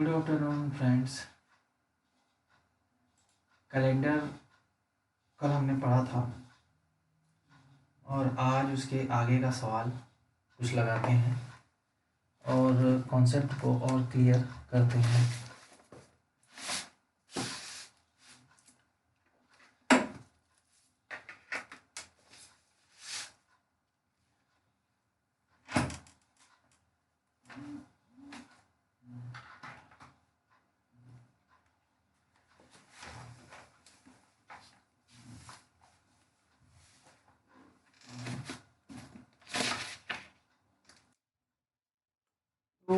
Good afternoon friends. Calendar कल हमने पढ़ा था और आज उसके आगे का सवाल कुछ लगाते हैं और कॉन्सेप्ट को और क्लियर करते हैं। तो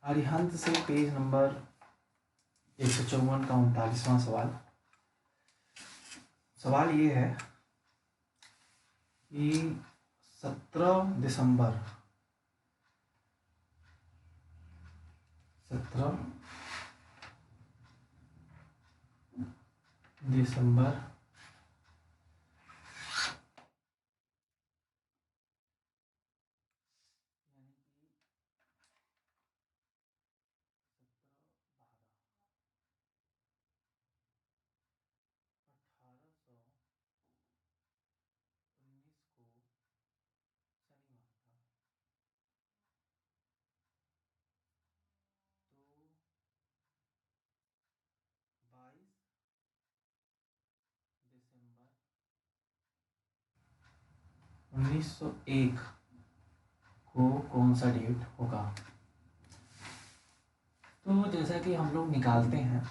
अरिहंत से पेज नंबर 154 का 39वां सवाल ये है कि 17 दिसंबर 1901 को कौन सा डेट होगा। तो जैसा कि हम लोग निकालते हैं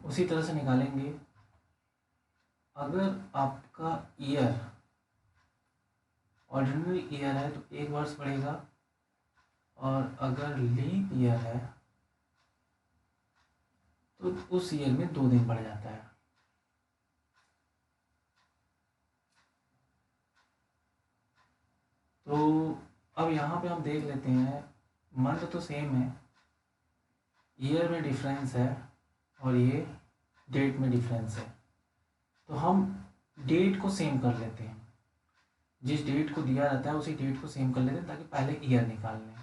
उसी तरह से निकालेंगे। अगर आपका ईयर ऑर्डिनरी ईयर है तो 1 वर्ष बढ़ेगा और अगर लीप ईयर है तो उस ईयर में 2 दिन बढ़ जाता है। तो अब यहाँ पे हम देख लेते हैं, मंथ तो सेम है, ईयर में डिफरेंस है और ये डेट में डिफरेंस है। तो हम डेट को सेम कर लेते हैं, जिस डेट को दिया जाता है उसी डेट को सेम कर लेते हैं ताकि पहले ईयर निकाल लें।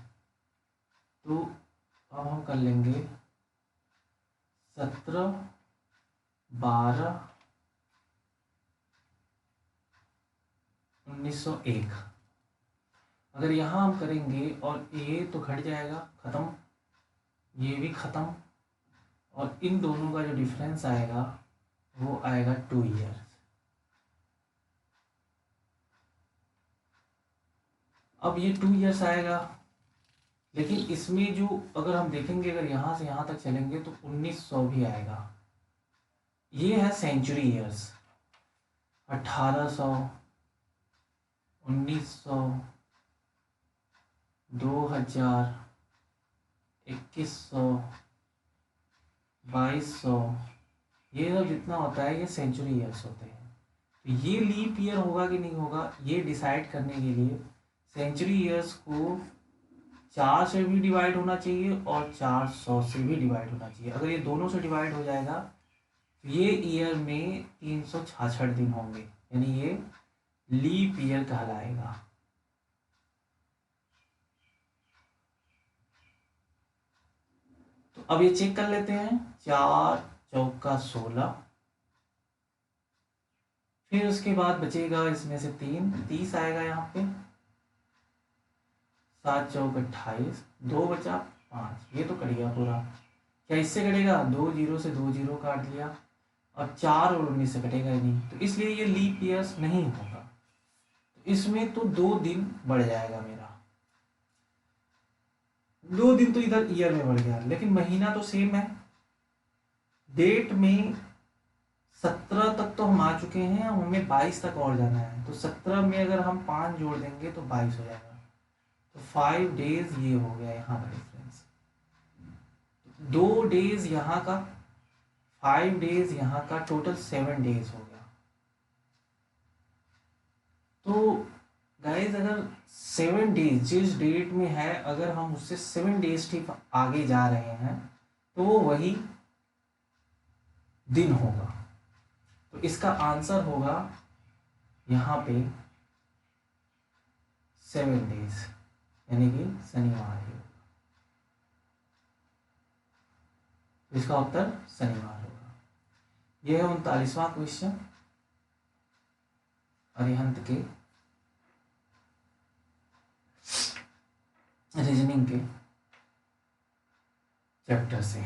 तो अब हम कर लेंगे 17/12/1901। अगर यहाँ हम करेंगे और ये तो घट जाएगा, ख़त्म, ये भी ख़त्म, और इन दोनों का जो डिफरेंस आएगा वो आएगा 2 ईयर्स। अब ये 2 ईयर्स आएगा, लेकिन इसमें जो अगर हम देखेंगे, अगर यहाँ से यहाँ तक चलेंगे तो 1900 भी आएगा। ये है सेंचुरी ईयर्स, 1800, 1900, 2000, 2100, 2200, ये सब जितना होता है ये सेंचुरी ईयर्स होते हैं। तो ये लीप ईयर होगा कि नहीं होगा, ये डिसाइड करने के लिए सेंचुरी ईयर्स को 4 से भी डिवाइड होना चाहिए और 400 से भी डिवाइड होना चाहिए। अगर ये दोनों से डिवाइड हो जाएगा तो ये ईयर में 366 दिन होंगे, यानी ये लीप ईयर कहलाएगा। तो अब ये चेक कर लेते हैं, 4 चौका 16, फिर उसके बाद बचेगा इसमें से 3, 30 आएगा यहाँ पे, 7 चौक 28, 2 बचा 5, ये तो कट गया पूरा। क्या इससे कटेगा? 2 जीरो से 2 जीरो काट दिया, और 4 और 19 से कटेगा ही नहीं, तो इसलिए ये लीप ईयर्स नहीं होगा। तो इसमें तो 2 दिन बढ़ जाएगा मेरा, 2 दिन तो इधर ईयर में बढ़ गया, लेकिन महीना तो सेम है। डेट में 17 तक तो हम आ चुके हैं, हमें 22 तक और जाना है। तो 17 में अगर हम 5 जोड़ देंगे तो 22 हो जाएगा। तो 5 डेज ये हो गया यहाँ का डिफरेंस, 2 डेज यहाँ का, 5 डेज यहाँ का, टोटल 7 डेज हो गया। तो गाइज अगर 7 डेज जिस डेट में है, अगर हम उससे 7 डेज ठीक आगे जा रहे हैं तो वो वही दिन होगा। तो इसका आंसर होगा यहाँ पे 7 डेज, यानी कि शनिवार ही होगा। इसका उत्तर शनिवार होगा। यह है 39वां क्वेश्चन अरिहंत के रीजनिंग के चैप्टर से।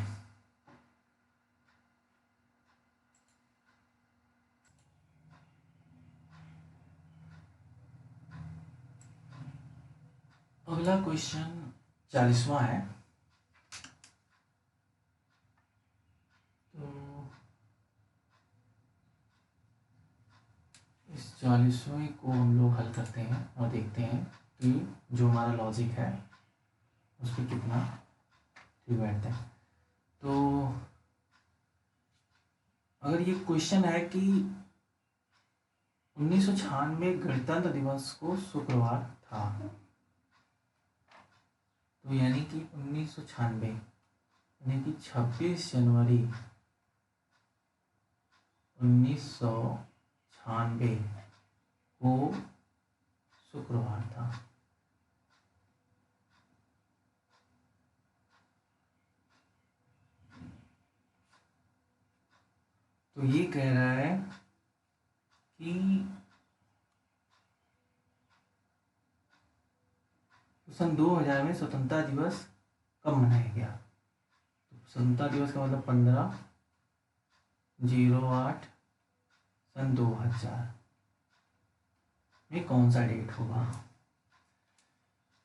अगला क्वेश्चन 40वां है। तो इस 40वें को हम लोग हल करते हैं और देखते हैं कि जो हमारा लॉजिक है उस पर कितना ठीक बैठता है। तो अगर ये क्वेश्चन है कि 1996 गणतंत्र दिवस को शुक्रवार था, तो यानी कि 1996 यानी कि 26 जनवरी 1996 को शुक्रवार था। तो ये कह रहा है कि सन 2000 में स्वतंत्रता दिवस कब मनाया गया। तो स्वतंत्रता दिवस का मतलब 15/08 सन 2000 में कौन सा डेट होगा।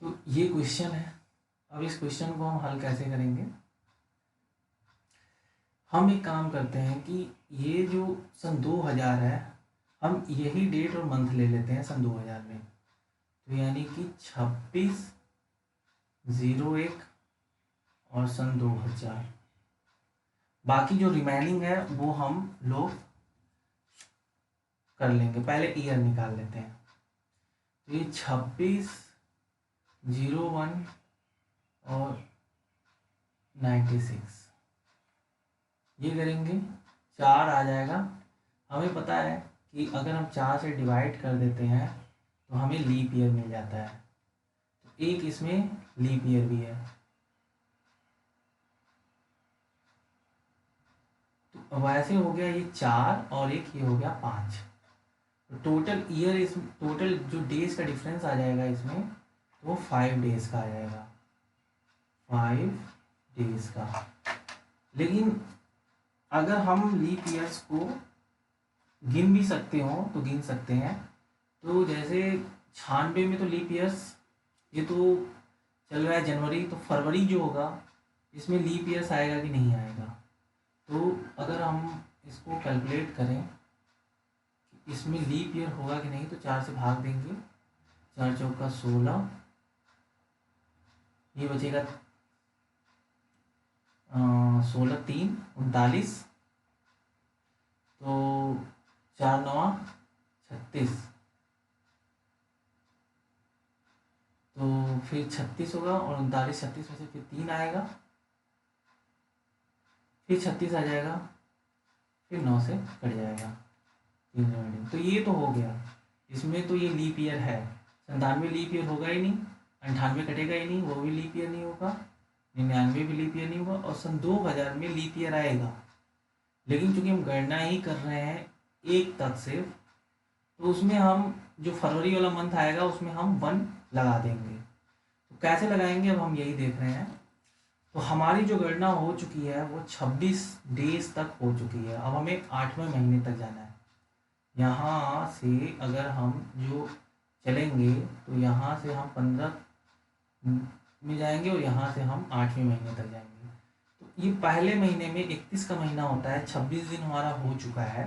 तो ये क्वेश्चन है। अब इस क्वेश्चन को हम हल कैसे करेंगे। हम एक काम करते हैं कि ये जो सन 2000 है, हम यही डेट और मंथ ले लेते हैं सन 2000 में। तो यानी कि 26/01 और सन 2000। बाकी जो रिमेनिंग है वो हम लोग कर लेंगे। पहले ईयर निकाल लेते हैं। तो ये 26/01 और 96 ये करेंगे, 4 आ जाएगा। हमें पता है कि अगर हम 4 से डिवाइड कर देते हैं तो हमें लीप ईयर मिल जाता है। तो एक इसमें लीप ईयर भी है। तो वैसे हो गया ये 4 और एक ये हो गया 5। तो टोटल ईयर इस टोटल जो डेज का डिफरेंस आ जाएगा इसमें, तो वो 5 डेज का आ जाएगा, 5 डेज का। लेकिन अगर हम लीप ईयर्स को गिन भी सकते हो तो गिन सकते हैं। तो जैसे 96 में तो लीप ईयर्स ये तो चल रहा है जनवरी, तो फरवरी जो होगा इसमें लीप ईयर्स आएगा कि नहीं आएगा। तो अगर हम इसको कैलकुलेट करें इसमें लीप ईयर होगा कि नहीं, तो 4 से भाग देंगे, 4 चौका 16, ये बचेगा 16 3 39, तो 4 9 36, तो फिर 36 होगा और 39 36 में से फिर 3 आएगा, फिर 36 आ जाएगा, फिर 9 से कट जाएगा 3 रिमाइंडिंग। तो ये तो हो गया। इसमें तो ये लीप ईयर है। 97 लीप ईयर होगा ही नहीं, 98 कटेगा ही नहीं, वो भी लीप ईयर नहीं होगा, 99 भी लीप ईयर नहीं होगा, और सन 2000 में लीप ईयर आएगा। लेकिन चूंकि हम गणना ही कर रहे हैं 1 तक सिर्फ, तो उसमें हम जो फरवरी वाला मंथ आएगा उसमें हम 1 लगा देंगे। तो कैसे लगाएंगे अब हम यही देख रहे हैं। तो हमारी जो गणना हो चुकी है वो 26 डेज तक हो चुकी है। अब हमें 8वें महीने तक जाना है। यहाँ से अगर हम जो चलेंगे तो यहाँ से हम 15 में जाएंगे और यहाँ से हम 8वें महीने तक जाएंगे। तो ये पहले महीने में 31 का महीना होता है, 26 दिन हमारा हो चुका है।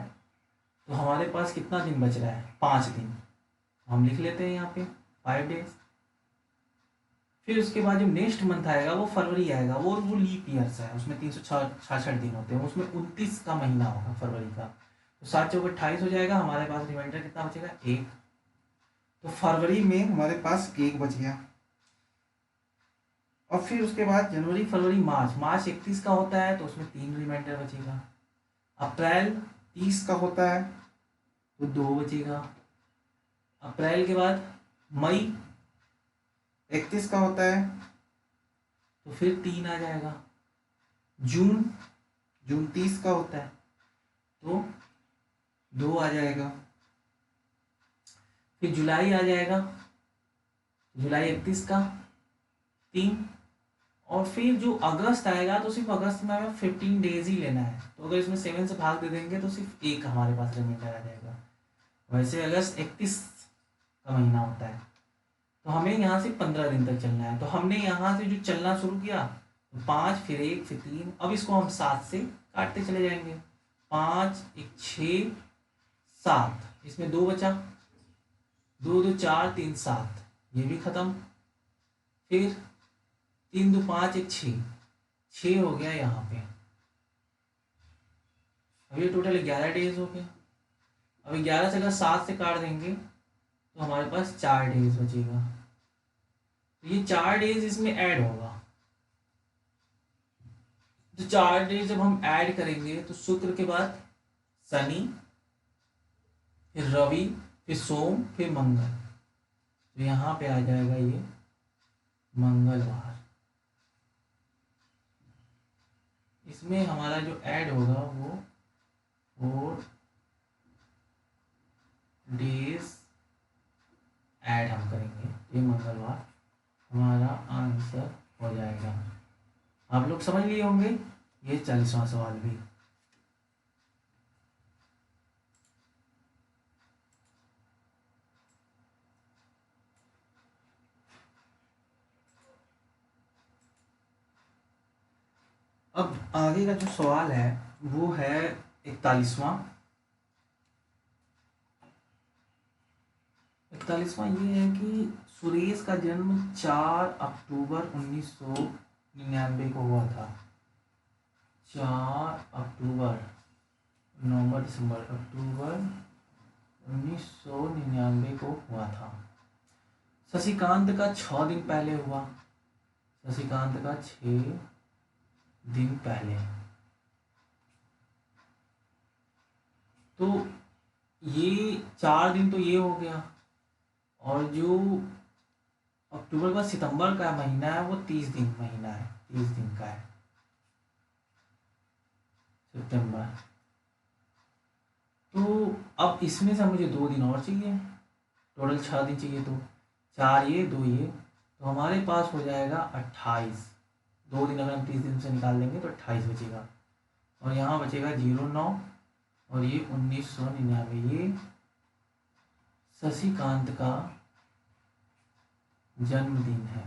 तो हमारे पास कितना दिन बच रहा है, 5 दिन। हम लिख लेते हैं यहाँ पे 5 डेज। फिर उसके बाद जो नेक्स्ट मंथ आएगा वो फरवरी आएगा, वो लीप ईयर्स है, उसमें 366 दिन होते हैं, उसमें 29 का महीना होगा फरवरी का। तो 7 चौक 28 हो जाएगा। हमारे पास रिमाइंडर कितना बचेगा, 1। तो फरवरी में हमारे पास 1 बच गया। और फिर उसके बाद जनवरी फरवरी मार्च, मार्च 31 का होता है तो उसमें 3 रिमाइंडर बचेगा। अप्रैल 30 का होता है तो 2 बचेगा। अप्रैल के बाद मई 31 का होता है तो फिर 3 आ जाएगा। जून जून 30 का होता है तो 2 आ जाएगा। फिर जुलाई आ जाएगा, जुलाई 31 का 3। और फिर जो अगस्त आएगा तो सिर्फ अगस्त में हमें 15 डेज ही लेना है, तो अगर इसमें 7 से भाग दे देंगे तो सिर्फ एक हमारे पास रिमाइंडर आ जाएगा। वैसे अगस्त 31 का महीना होता है तो हमें यहाँ से 15 दिन तक चलना है। तो हमने यहाँ से जो चलना शुरू किया तो 5 फिर 1 फिर 3, अब इसको हम 7 से काटते चले जाएंगे। 5 1 6 7, इसमें 2 बचा, 2 2 4 3 7, ये भी खत्म। फिर 3 2 5 1 6 हो गया यहाँ पे। अब ये टोटल 11 डेज हो गया। अब 11 से अगर 7 से काट देंगे तो हमारे पास 4 डेज बचेगा। तो ये 4 डेज इसमें ऐड होगा। तो 4 डेज जब हम ऐड करेंगे तो शुक्र के बाद शनि, फिर रवि, फिर सोम, फिर मंगल, तो यहाँ पे आ जाएगा ये मंगलवार। इसमें हमारा जो ऐड होगा वो 4 डेज ऐड हम करेंगे, ये मंगलवार हमारा आंसर हो जाएगा। आप लोग समझ लिए होंगे ये 40वां सवाल भी। अब आगे का जो सवाल है वो है 41वां। 41वां ये है कि सुरेश का जन्म 4 अक्टूबर 1999 को हुआ था। 4 अक्टूबर, नवंबर दिसंबर अक्टूबर 1999 को हुआ था। शशिकांत का 6 दिन पहले हुआ, शशिकांत का 6 दिन पहले। तो ये 4 दिन तो ये हो गया, और जो अक्टूबर का सितंबर का महीना है वो 30 दिन महीना है, 30 दिन का है सितंबर। तो अब इसमें से मुझे 2 दिन और चाहिए, टोटल 6 दिन चाहिए, तो 4 ये 2 ये, तो हमारे पास हो जाएगा 28। 2 दिन अगर हम 30 दिन से निकाल देंगे तो 28 बचेगा, और यहाँ बचेगा 09, और ये 1999। ये शशिकांत का जन्मदिन है।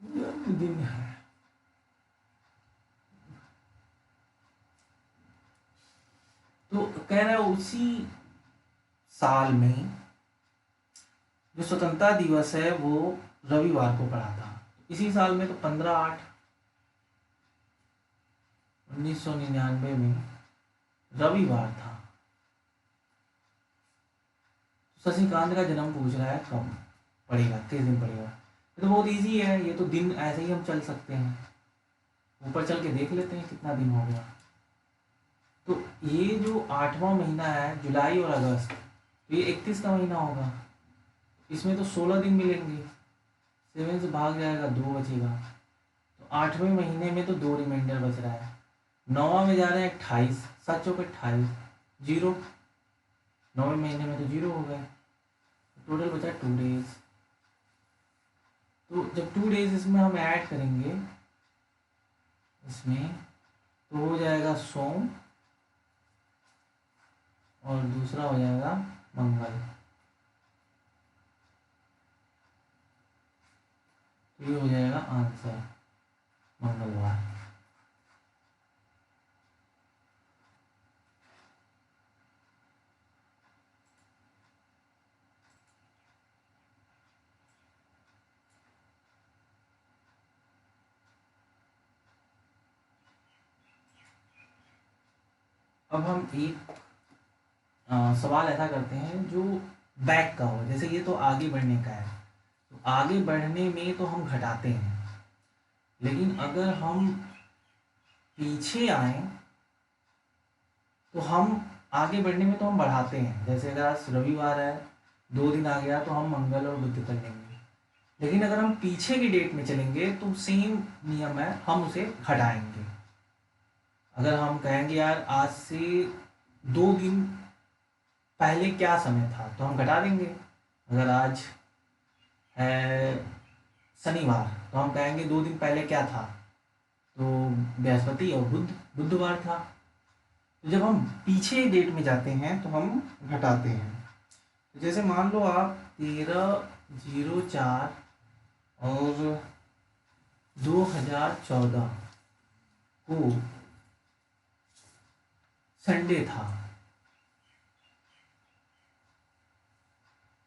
जन्मदिन है। तो कह रहा है उसी साल में जो स्वतंत्रता दिवस है वो रविवार को पड़ा था। इसी साल में तो 15/8/1999 में रविवार था। शशिकांत का जन्म पूछ रहा है कब पड़ेगा, किस दिन पड़ेगा। ये तो बहुत इजी है, ये तो दिन ऐसे ही हम चल सकते हैं, ऊपर चल के देख लेते हैं कितना दिन हो गया। तो ये जो 8वां महीना है जुलाई और अगस्त, तो ये 31 का महीना होगा। इसमें तो 16 दिन मिलेंगे, 7 से भाग जाएगा 2 बचेगा। तो 8वें महीने में तो 2 रिमाइंडर बच रहा है। 9वां में जा रहे हैं 28, 7 चौके 28, 0। 9वें महीने में तो 0 हो गए, टोटल बचा 2 डेज। तो जब 2 डेज इसमें हम ऐड करेंगे इसमें, तो हो जाएगा सोम और दूसरा हो जाएगा मंगल। तो ये हो जाएगा आंसर मंगलवार। अब हम एक सवाल ऐसा करते हैं जो बैक का हो, जैसे ये तो आगे बढ़ने का है, तो आगे बढ़ने में तो हम घटाते हैं, लेकिन अगर हम पीछे आए तो हम आगे बढ़ने में तो हम बढ़ाते हैं, जैसे अगर आज रविवार है, 2 दिन आ गया तो हम मंगल और बुध कर लेंगे। लेकिन अगर हम पीछे की डेट में चलेंगे तो सेम नियम है, हम उसे घटाएंगे। अगर हम कहेंगे यार आज से 2 दिन पहले क्या समय था, तो हम घटा देंगे। अगर आज है शनिवार तो हम कहेंगे 2 दिन पहले क्या था, तो बृहस्पति और बुधवार था। तो जब हम पीछे डेट में जाते हैं तो हम घटाते हैं। तो जैसे मान लो आप 13/04 और 2014 को संडे था,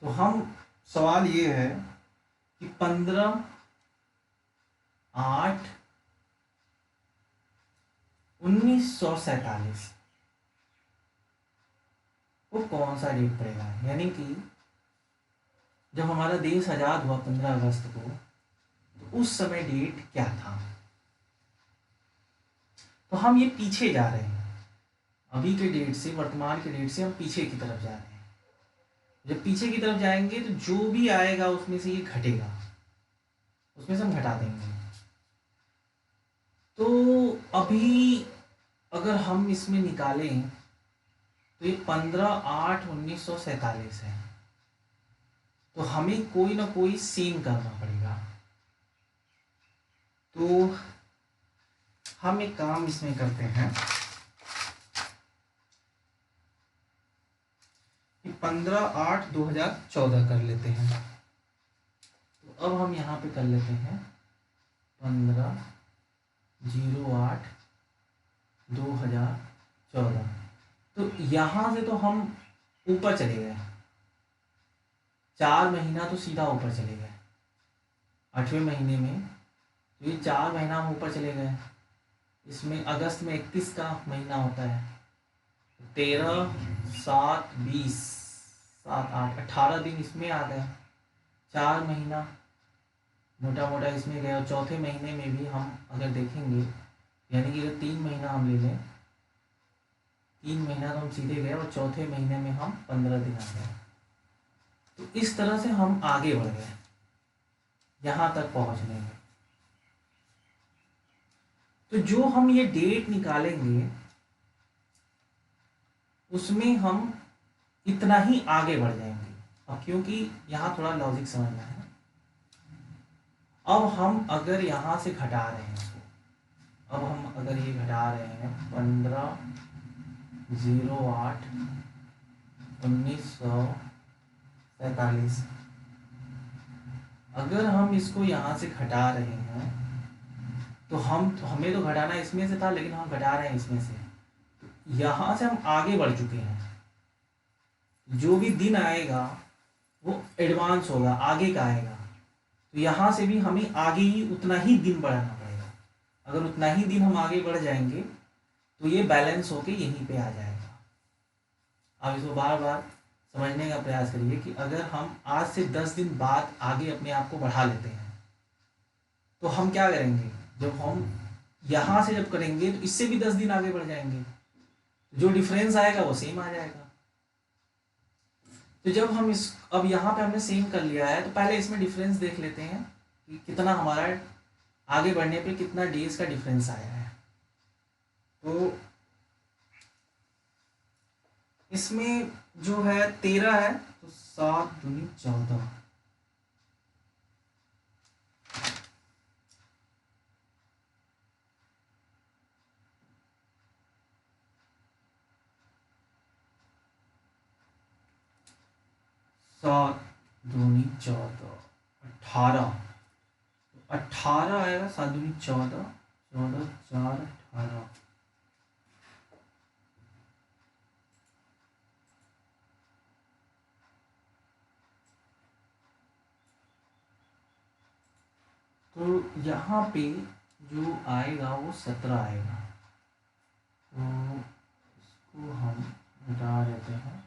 तो हम सवाल ये है कि 15/8/1947 वो कौन सा डेट पड़ेगा। यानी कि जब हमारा देश आज़ाद हुआ 15 अगस्त को, तो उस समय डेट क्या था। तो हम ये पीछे जा रहे हैं, अभी के डेट से, वर्तमान के डेट से हम पीछे की तरफ जा रहे हैं। जब पीछे की तरफ जाएंगे तो जो भी आएगा उसमें से ये घटेगा, उसमें से हम घटा देंगे। तो अभी अगर हम इसमें निकालें तो ये 15/8/1947 है। तो हमें कोई ना कोई सेम करना पड़ेगा। तो हम एक काम इसमें करते हैं कि 15/8/2014 कर लेते हैं। तो अब हम यहाँ पे कर लेते हैं 15/08/2014। तो यहाँ से तो हम ऊपर चले गए, 4 महीना तो सीधा ऊपर चले गए। 8वें महीने में तो ये 4 महीना हम ऊपर चले गए। इसमें अगस्त में 31 का महीना होता है, 13, 7, 20, 7, 8, 18 दिन इसमें आ गए। 4 महीना मोटा मोटा इसमें गए। और चौथे महीने में भी हम अगर देखेंगे, यानी कि अगर 3 महीना हम ले लें, 3 महीना तो हम सीधे गए और चौथे महीने में हम 15 दिन आ गए। तो इस तरह से हम आगे बढ़ गए यहाँ तक पहुँचने में। तो जो हम ये डेट निकालेंगे उसमें हम इतना ही आगे बढ़ जाएंगे। अब क्योंकि यहाँ थोड़ा लॉजिक समझना है, अब हम अगर यहाँ से घटा रहे हैं इसको, अब हम अगर ये घटा रहे हैं 15/08/1947, अगर हम इसको यहाँ से घटा रहे हैं तो हमें तो घटाना इसमें से था, लेकिन हम घटा रहे हैं इसमें से। यहाँ से हम आगे बढ़ चुके हैं, जो भी दिन आएगा वो एडवांस होगा, आगे का आएगा। तो यहाँ से भी हमें आगे ही उतना ही दिन बढ़ाना पड़ेगा। अगर उतना ही दिन हम आगे बढ़ जाएंगे तो ये बैलेंस होके यहीं पे आ जाएगा। अब इसको बार बार समझने का प्रयास करिए कि अगर हम आज से 10 दिन बाद आगे अपने आप को बढ़ा लेते हैं तो हम क्या करेंगे, जब हम यहाँ से जब करेंगे तो इससे भी 10 दिन आगे बढ़ जाएंगे, जो डिफरेंस आएगा वो सेम आ जाएगा। तो जब हम अब यहाँ पे हमने सेम कर लिया है, तो पहले इसमें डिफरेंस देख लेते हैं कि कितना हमारा आगे बढ़ने पे कितना डेज का डिफरेंस आया है। तो इसमें जो है 13 है, तो 7 दूनी 14, सात दूनी 14, 18, 18 आएगा। 7 दूनी 14, 14 4 18। तो यहाँ पे जो आएगा वो 17 आएगा। तो इसको हम घटा देते हैं।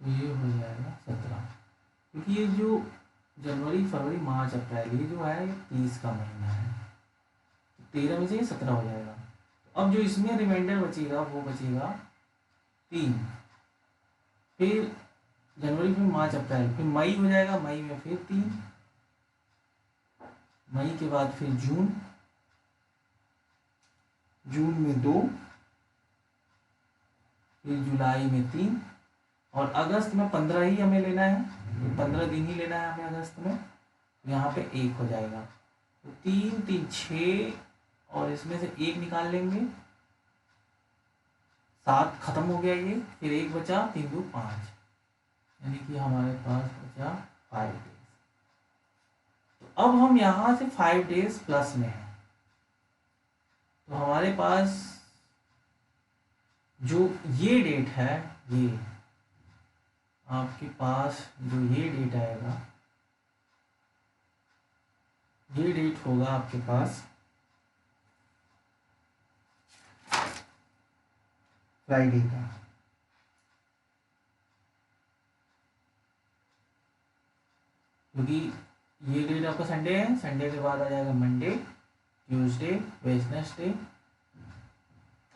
तो ये हो जाएगा 17, क्योंकि ये जो जनवरी फरवरी मार्च अप्रैल ये जो है 30 का महीना है। 13 में से ये 17 हो जाएगा। अब जो इसमें रिमाइंडर बचेगा वो बचेगा 3, फिर जनवरी, फिर मार्च, अप्रैल, फिर मई हो जाएगा, मई में फिर 3, मई के बाद फिर जून, जून में 2, फिर जुलाई में 3, और अगस्त में 15 ही हमें लेना है, 15 दिन ही लेना है हमें अगस्त में, यहाँ पे 1 हो जाएगा। तो 3 3 6, और इसमें से 1 निकाल लेंगे, 7 खत्म हो गया ये, फिर 1 बचा, 3 2 5, यानी कि हमारे पास बचा 5 डेज। तो अब हम यहाँ से 5 डेज प्लस में हैं, तो हमारे पास जो ये डेट है, ये आपके पास जो ये डेट आएगा, ये डेट होगा आपके पास फ्राइडे का, क्योंकि ये डेट आपका संडे है, संडे के बाद आ जाएगा मंडे, ट्यूसडे, वेडनेसडे,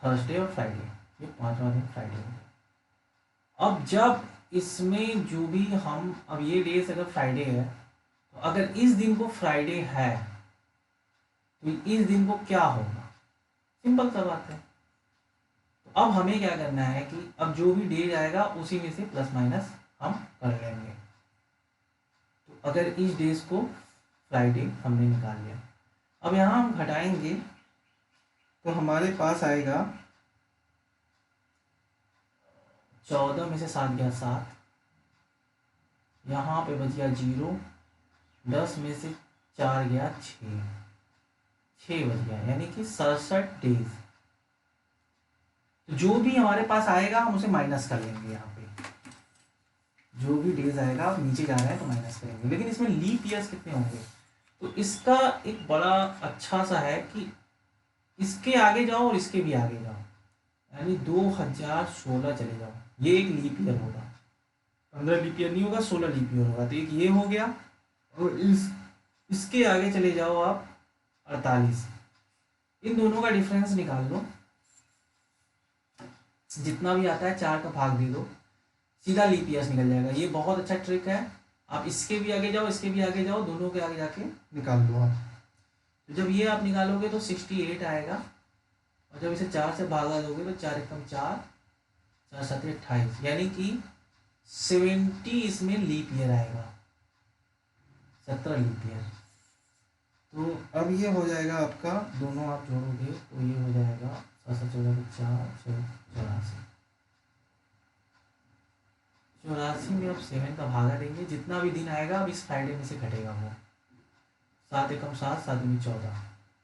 थर्सडे और फ्राइडे, ये 5वां दिन फ्राइडे हो गया। अब जब इसमें जो भी हम, अब ये डेज अगर फ्राइडे है, तो अगर इस दिन को फ्राइडे है तो इस दिन को क्या होगा, सिंपल सा बात है। तो अब हमें क्या करना है कि अब जो भी डेज आएगा उसी में से प्लस माइनस हम कर लेंगे। तो अगर इस डेज को फ्राइडे हमने निकाल लिया, अब यहाँ हम घटाएंगे तो हमारे पास आएगा 14 में से 7 गया 7, यहाँ पे बच गया 0, 10 में से 4 गया 6 बच गया, यानी कि 67 डेज। तो जो भी हमारे पास आएगा हम उसे माइनस कर लेंगे, यहाँ पे जो भी डेज आएगा, आप नीचे जा रहे हैं तो माइनस करेंगे। लेकिन इसमें लीप ईयर्स कितने होंगे, तो इसका एक बड़ा अच्छा सा है कि इसके आगे जाओ और इसके भी आगे जाओ, यानी 2016 चले जाओ, ये एक लीप ईयर होगा। 15 लीप ईयर नहीं होगा, 16 लीप ईयर होगा। तो एक ये हो गया, और इसके आगे चले जाओ आप 48, इन दोनों का डिफरेंस निकाल लो, जितना भी आता है 4 का भाग दे दो, सीधा लीप ईयर्स निकल जाएगा। ये बहुत अच्छा ट्रिक है, आप इसके भी आगे जाओ, इसके भी आगे जाओ, दोनों के आगे जाके निकाल दो आप। तो जब ये आप निकालोगे तो 68 आएगा, और जब इसे 4 से भागा दोगे तो 4 एकम 4, 4 7 28, यानी कि 70 इसमें लीप ईयर आएगा, 17 लीप ईयर। तो अब ये हो जाएगा आपका, दोनों आप जोड़ोगे तो ये हो जाएगा 7 14 4 84, 84 में अब 7 का भागा देंगे, जितना भी दिन आएगा अब इस फ्राइडे में से घटेगा वो, 7 एकम 7, 7 दूनी 14,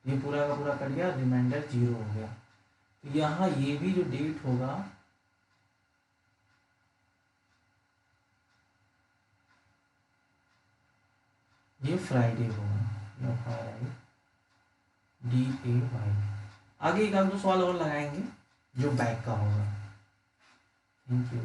ये पूरा का पूरा कट गया, रिमाइंडर 0 हो गया। तो यहाँ ये भी जो डेट होगा, ये फ्राइडे होगा, DAY। आगे एक आध दो सवाल और लगाएंगे जो बैक का होगा। Thank you.